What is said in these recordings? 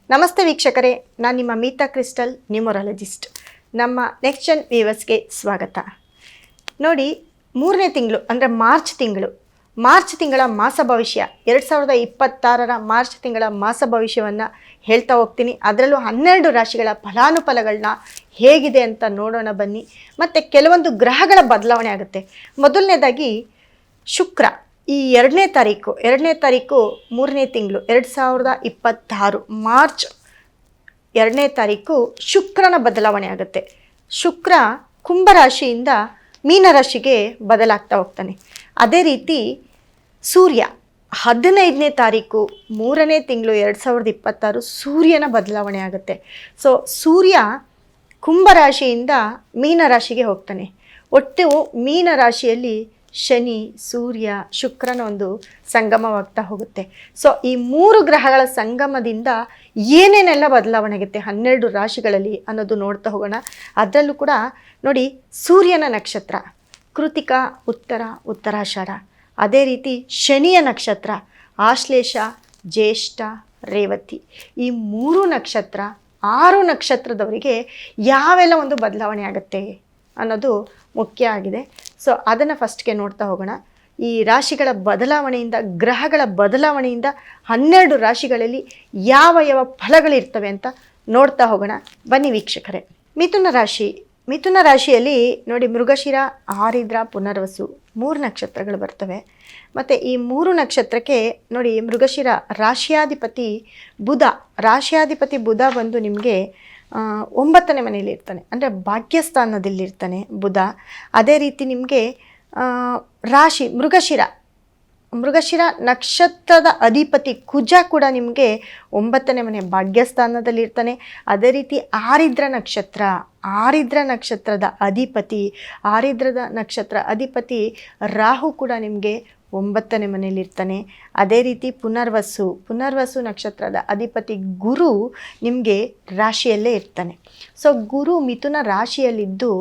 ನಮಸ್ತೆ ವೀಕ್ಷಕರೇ, ನಾನು ನಿಮ್ಮ ಮೀತಾ ಕ್ರಿಸ್ಟಲ್ ನ್ಯೂಮರಾಲಜಿಸ್ಟ್. ನಮ್ಮ ನೆಕ್ಸ್ಟ್ ಜನ್ ವ್ಯೂವರ್ಸ್ಗೆ ಸ್ವಾಗತ. ನೋಡಿ, 3ನೇ ತಿಂಗಳು ಅಂದರೆ ಮಾರ್ಚ್ ತಿಂಗಳ ಮಾಸ ಭವಿಷ್ಯ 2026 ಮಾರ್ಚ್ ತಿಂಗಳ ಮಾಸ ಭವಿಷ್ಯವನ್ನು ಹೇಳ್ತಾ ಹೋಗ್ತೀನಿ. ಅದರಲ್ಲೂ 12 ರಾಶಿಗಳ ಫಲಾನುಫಲಗಳನ್ನ ಹೇಗಿದೆ ಅಂತ ನೋಡೋಣ ಬನ್ನಿ. ಮತ್ತು ಕೆಲವೊಂದು ಗ್ರಹಗಳ ಬದಲಾವಣೆ ಆಗುತ್ತೆ. ಮೊದಲನೇದಾಗಿ ಶುಕ್ರ ಈ 2ನೇ ತಾರೀಕು 3ನೇ ತಿಂಗಳು 2026 ಮಾರ್ಚ್ 2ನೇ ತಾರೀಕು ಶುಕ್ರನ ಬದಲಾವಣೆ ಆಗುತ್ತೆ. ಶುಕ್ರ ಕುಂಭರಾಶಿಯಿಂದ ಮೀನರಾಶಿಗೆ ಬದಲಾಗ್ತಾ ಹೋಗ್ತಾನೆ. ಅದೇ ರೀತಿ ಸೂರ್ಯ 15ನೇ ತಾರೀಕು 3ನೇ ತಿಂಗಳು 2026 ಸೂರ್ಯನ ಬದಲಾವಣೆ ಆಗುತ್ತೆ. ಸೊ ಸೂರ್ಯ ಕುಂಭರಾಶಿಯಿಂದ ಮೀನರಾಶಿಗೆ ಹೋಗ್ತಾನೆ. ಒಟ್ಟು ಮೀನರಾಶಿಯಲ್ಲಿ ಶನಿ, ಸೂರ್ಯ, ಶುಕ್ರನ ಒಂದು ಸಂಗಮವಾಗ್ತಾ ಹೋಗುತ್ತೆ. ಸೊ ಈ 3 ಗ್ರಹಗಳ ಸಂಗಮದಿಂದ ಏನೇನೆಲ್ಲ ಬದಲಾವಣೆ ಆಗುತ್ತೆ 12 ರಾಶಿಗಳಲ್ಲಿ ಅನ್ನೋದು ನೋಡ್ತಾ ಹೋಗೋಣ. ಅದರಲ್ಲೂ ಕೂಡ ನೋಡಿ, ಸೂರ್ಯನ ನಕ್ಷತ್ರ ಕೃತಿಕಾ, ಉತ್ತರಾಷಾಢ. ಅದೇ ರೀತಿ ಶನಿಯ ನಕ್ಷತ್ರ ಆಶ್ಲೇಷ, ಜ್ಯೇಷ್ಠ, ರೇವತಿ. ಈ 3 ನಕ್ಷತ್ರ 6 ನಕ್ಷತ್ರದವರಿಗೆ ಯಾವೆಲ್ಲ ಒಂದು ಬದಲಾವಣೆ ಆಗುತ್ತೆ ಅನ್ನೋದು ಮುಖ್ಯ ಆಗಿದೆ. ಸೊ ಅದನ್ನು ಫಸ್ಟ್ಗೆ ನೋಡ್ತಾ ಹೋಗೋಣ. ಈ ರಾಶಿಗಳ ಬದಲಾವಣೆಯಿಂದ, ಗ್ರಹಗಳ ಬದಲಾವಣೆಯಿಂದ 12 ರಾಶಿಗಳಲ್ಲಿ ಯಾವ ಫಲಗಳಿರ್ತವೆ ಅಂತ ನೋಡ್ತಾ ಹೋಗೋಣ ಬನ್ನಿ ವೀಕ್ಷಕರೇ. ಮಿಥುನ ರಾಶಿಯಲ್ಲಿ ನೋಡಿ, ಮೃಗಶಿರ, ಆರಿದ್ರ, ಪುನರ್ವಸು 3 ನಕ್ಷತ್ರಗಳು ಬರ್ತವೆ. ಮತ್ತು ಈ 3 ನಕ್ಷತ್ರಕ್ಕೆ ನೋಡಿ, ಮೃಗಶಿರ ರಾಶಿಯಾಧಿಪತಿ ಬುಧ ಬಂದು ನಿಮಗೆ 9ನೇ ಮನೆಯಲ್ಲಿ ಇರ್ತಾನೆ, ಅಂದರೆ ಭಾಗ್ಯಸ್ಥಾನದಲ್ಲಿರ್ತಾನೆ ಬುಧ. ಅದೇ ರೀತಿ ನಿಮಗೆ ರಾಶಿ ಮೃಗಶಿರ ನಕ್ಷತ್ರದ ಅಧಿಪತಿ ಕುಜ ಕೂಡ ನಿಮಗೆ 9ನೇ ಮನೆ ಭಾಗ್ಯಸ್ಥಾನದಲ್ಲಿರ್ತಾನೆ. ಅದೇ ರೀತಿ ಆರಿದ್ರ ನಕ್ಷತ್ರದ ಅಧಿಪತಿ ರಾಹು ಕೂಡ ನಿಮಗೆ 9ನೇ ಮನೆಯಲ್ಲಿರ್ತಾನೆ. ಅದೇ ರೀತಿ ಪುನರ್ವಸು ನಕ್ಷತ್ರದ ಅಧಿಪತಿ ಗುರು ನಿಮಗೆ ರಾಶಿಯಲ್ಲೇ ಇರ್ತಾನೆ. ಸೊ ಗುರು ಮಿಥುನ ರಾಶಿಯಲ್ಲಿದ್ದು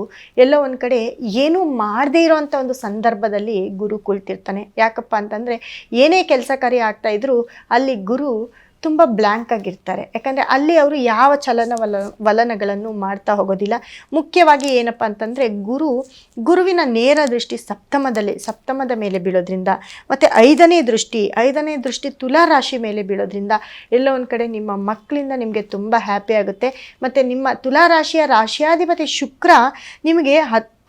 ಎಲ್ಲೋ ಒಂದು ಕಡೆ ಏನೂ ಮಾಡದೇ ಇರೋವಂಥ ಒಂದು ಸಂದರ್ಭದಲ್ಲಿ ಗುರು ಕುಳಿತಿರ್ತಾನೆ. ಯಾಕಪ್ಪ ಅಂತಂದರೆ, ಏನೇ ಕೆಲಸ ಕಾರ್ಯ ಆಗ್ತಾಯಿದ್ರು ಅಲ್ಲಿ ಗುರು ತುಂಬ ಬ್ಲ್ಯಾಂಕ್ ಆಗಿರ್ತಾರೆ. ಯಾಕಂದರೆ ಅಲ್ಲಿ ಅವರು ಯಾವ ವಲನಗಳನ್ನು ಮಾಡ್ತಾ ಹೋಗೋದಿಲ್ಲ. ಮುಖ್ಯವಾಗಿ ಏನಪ್ಪ ಅಂತಂದರೆ, ಗುರುವಿನ ನೇರ ದೃಷ್ಟಿ ಸಪ್ತಮದ ಮೇಲೆ ಬೀಳೋದ್ರಿಂದ, ಮತ್ತು 5ನೇ ದೃಷ್ಟಿ ತುಲಾ ರಾಶಿ ಮೇಲೆ ಬೀಳೋದ್ರಿಂದ ಎಲ್ಲೋ ಒಂದು ಕಡೆ ನಿಮ್ಮ ಮಕ್ಕಳಿಂದ ನಿಮಗೆ ತುಂಬ ಹ್ಯಾಪಿ ಆಗುತ್ತೆ. ಮತ್ತು ನಿಮ್ಮ ತುಲಾ ರಾಶಿಯ ರಾಶಿಯಾಧಿಪತಿ ಶುಕ್ರ ನಿಮಗೆ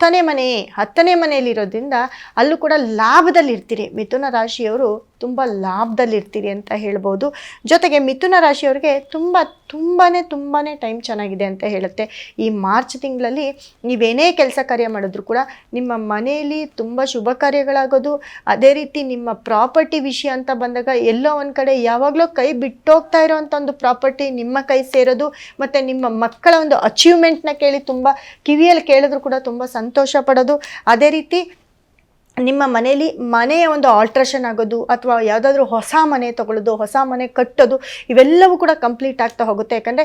10ನೇ ಮನೆಯಲ್ಲಿರೋದ್ರಿಂದ ಅಲ್ಲೂ ಕೂಡ ಲಾಭದಲ್ಲಿರ್ತೀರಿ. ಮಿಥುನ ರಾಶಿಯವರು ತುಂಬ ಲಾಭದಲ್ಲಿರ್ತೀರಿ ಅಂತ ಹೇಳ್ಬೋದು. ಜೊತೆಗೆ ಮಿಥುನ ರಾಶಿಯವರಿಗೆ ತುಂಬಾ ಟೈಮ್ ಚೆನ್ನಾಗಿದೆ ಅಂತ ಹೇಳುತ್ತೆ. ಈ ಮಾರ್ಚ್ ತಿಂಗಳಲ್ಲಿ ನೀವೇನೇ ಕೆಲಸ ಕಾರ್ಯ ಮಾಡಿದ್ರು ಕೂಡ ನಿಮ್ಮ ಮನೆಯಲ್ಲಿ ತುಂಬ ಶುಭ ಕಾರ್ಯಗಳಾಗೋದು, ಅದೇ ರೀತಿ ನಿಮ್ಮ ಪ್ರಾಪರ್ಟಿ ವಿಷಯ ಅಂತ ಬಂದಾಗ ಎಲ್ಲೋ ಒಂದು ಕಡೆ ಯಾವಾಗಲೂ ಕೈ ಬಿಟ್ಟೋಗ್ತಾ ಇರೋವಂಥ ಒಂದು ಪ್ರಾಪರ್ಟಿ ನಿಮ್ಮ ಕೈ ಸೇರೋದು, ಮತ್ತು ನಿಮ್ಮ ಮಕ್ಕಳ ಒಂದು ಅಚೀವ್ಮೆಂಟ್ನ ಕೇಳಿ ತುಂಬ ಕಿವಿಯಲ್ಲಿ ಕೇಳಿದ್ರು ಕೂಡ ತುಂಬ ಸಂತೋಷ ಪಡೋದು. ಅದೇ ರೀತಿ ನಿಮ್ಮ ಮನೆಯ ಒಂದು ಆಲ್ಟ್ರೇಷನ್ ಆಗೋದು, ಅಥವಾ ಯಾವುದಾದ್ರೂ ಹೊಸ ಮನೆ ತಗೊಳ್ಳೋದು, ಹೊಸ ಮನೆ ಕಟ್ಟೋದು, ಇವೆಲ್ಲವೂ ಕೂಡ ಕಂಪ್ಲೀಟ್ ಆಗ್ತಾ ಹೋಗುತ್ತೆ. ಯಾಕಂದರೆ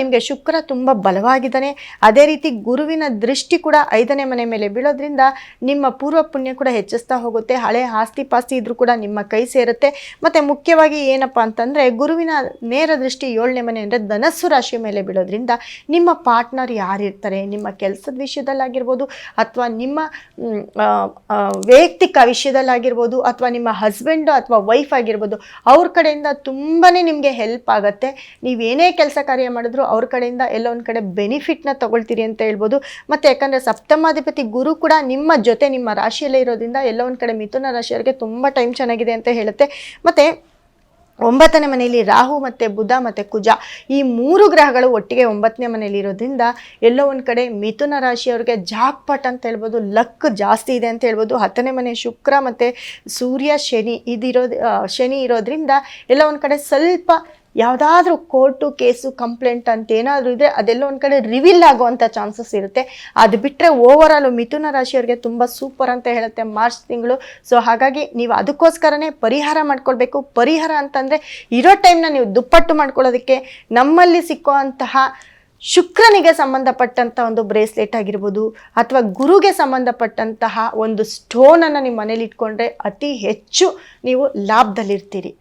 ನಿಮಗೆ ಶುಕ್ರ ತುಂಬ ಬಲವಾಗಿದ್ದಾನೆ. ಅದೇ ರೀತಿ ಗುರುವಿನ ದೃಷ್ಟಿ ಕೂಡ 5ನೇ ಮನೆ ಮೇಲೆ ಬೀಳೋದ್ರಿಂದ ನಿಮ್ಮ ಪೂರ್ವ ಪುಣ್ಯ ಕೂಡ ಹೆಚ್ಚಿಸ್ತಾ ಹೋಗುತ್ತೆ. ಹಳೆ ಆಸ್ತಿ ಪಾಸ್ತಿ ಇದ್ರೂ ಕೂಡ ನಿಮ್ಮ ಕೈ ಸೇರುತ್ತೆ. ಮತ್ತು ಮುಖ್ಯವಾಗಿ ಏನಪ್ಪ ಅಂತಂದರೆ, ಗುರುವಿನ ನೇರ ದೃಷ್ಟಿ 7ನೇ ಮನೆ ಅಂದರೆ ಧನಸ್ಸು ರಾಶಿಯ ಮೇಲೆ ಬೀಳೋದ್ರಿಂದ ನಿಮ್ಮ ಪಾರ್ಟ್ನರ್ ಯಾರಿರ್ತಾರೆ, ನಿಮ್ಮ ಕೆಲಸದ ವಿಷಯದಲ್ಲಾಗಿರ್ಬೋದು, ಅಥವಾ ನಿಮ್ಮ ವೈಯಕ್ತಿಕ ವಿಷಯದಲ್ಲಾಗಿರ್ಬೋದು, ಅಥವಾ ನಿಮ್ಮ ಹಸ್ಬೆಂಡು ಅಥವಾ ವೈಫ್ ಆಗಿರ್ಬೋದು, ಅವ್ರ ಕಡೆಯಿಂದ ತುಂಬಾ ನಿಮಗೆ ಹೆಲ್ಪ್ ಆಗುತ್ತೆ. ನೀವೇನೇ ಕೆಲಸ ಕಾರ್ಯ ಮಾಡಿದ್ರು ಅವ್ರ ಕಡೆಯಿಂದ ಎಲ್ಲ ಒಂದು ಕಡೆ ಬೆನಿಫಿಟ್ನ ತಗೊಳ್ತೀರಿ ಅಂತ ಹೇಳ್ಬೋದು. ಮತ್ತು ಯಾಕಂದರೆ ಸಪ್ತಮಾಧಿಪತಿ ಗುರು ಕೂಡ ನಿಮ್ಮ ಜೊತೆ ನಿಮ್ಮ ರಾಶಿಯಲ್ಲೇ ಇರೋದ್ರಿಂದ ಎಲ್ಲ ಒಂದು ಕಡೆ ಮಿಥುನ ರಾಶಿಯವರಿಗೆ ತುಂಬ ಟೈಮ್ ಚೆನ್ನಾಗಿದೆ ಅಂತ ಹೇಳುತ್ತೆ. ಮತ್ತು 9ನೇ ಮನೆಯಲ್ಲಿ ರಾಹು ಮತ್ತು ಬುಧ ಮತ್ತು ಕುಜ ಈ 3 ಗ್ರಹಗಳು ಒಟ್ಟಿಗೆ 9ನೇ ಮನೆಯಲ್ಲಿ ಇರೋದ್ರಿಂದ ಎಲ್ಲೋ ಒಂದು ಕಡೆ ಮಿಥುನ ರಾಶಿಯವರಿಗೆ ಜಾಕ್ಪಾಟ್ ಅಂತ ಹೇಳ್ಬೋದು, ಲಕ್ ಜಾಸ್ತಿ ಇದೆ ಅಂತ ಹೇಳ್ಬೋದು. 10ನೇ ಮನೆ ಶುಕ್ರ ಮತ್ತು ಸೂರ್ಯ ಶನಿ ಇರೋದ್ರಿಂದ ಎಲ್ಲ ಒಂದು ಕಡೆ ಸ್ವಲ್ಪ ಯಾವುದಾದ್ರೂ ಕೋರ್ಟು ಕೇಸು ಕಂಪ್ಲೇಂಟ್ ಅಂತ ಏನಾದರೂ ಇದ್ದರೆ ಅದೆಲ್ಲ ಒಂದು ಕಡೆ ರಿವೀಲ್ ಆಗುವಂಥ ಚಾನ್ಸಸ್ ಇರುತ್ತೆ. ಅದು ಬಿಟ್ಟರೆ ಓವರಾಲು ಮಿಥುನ ರಾಶಿಯವರಿಗೆ ತುಂಬ ಸೂಪರ್ ಅಂತ ಹೇಳುತ್ತೆ ಮಾರ್ಚ್ ತಿಂಗಳು. ಸೊ ಹಾಗಾಗಿ ನೀವು ಅದಕ್ಕೋಸ್ಕರನೇ ಪರಿಹಾರ ಮಾಡ್ಕೊಳ್ಬೇಕು. ಪರಿಹಾರ ಅಂತಂದರೆ ಇರೋ ಟೈಮ್ನ ನೀವು ದುಪ್ಪಟ್ಟು ಮಾಡ್ಕೊಳ್ಳೋದಕ್ಕೆ ನಮ್ಮಲ್ಲಿ ಸಿಕ್ಕುವಂತಹ ಶುಕ್ರನಿಗೆ ಸಂಬಂಧಪಟ್ಟಂಥ ಒಂದು ಬ್ರೇಸ್ಲೆಟ್ ಆಗಿರ್ಬೋದು, ಅಥವಾ ಗುರುಗೆ ಸಂಬಂಧಪಟ್ಟಂತಹ ಒಂದು ಸ್ಟೋನನ್ನು ನಿಮ್ಮ ಮನೇಲಿ ಇಟ್ಕೊಂಡ್ರೆ ಅತಿ ಹೆಚ್ಚು ನೀವು ಲಾಭದಲ್ಲಿರ್ತೀರಿ.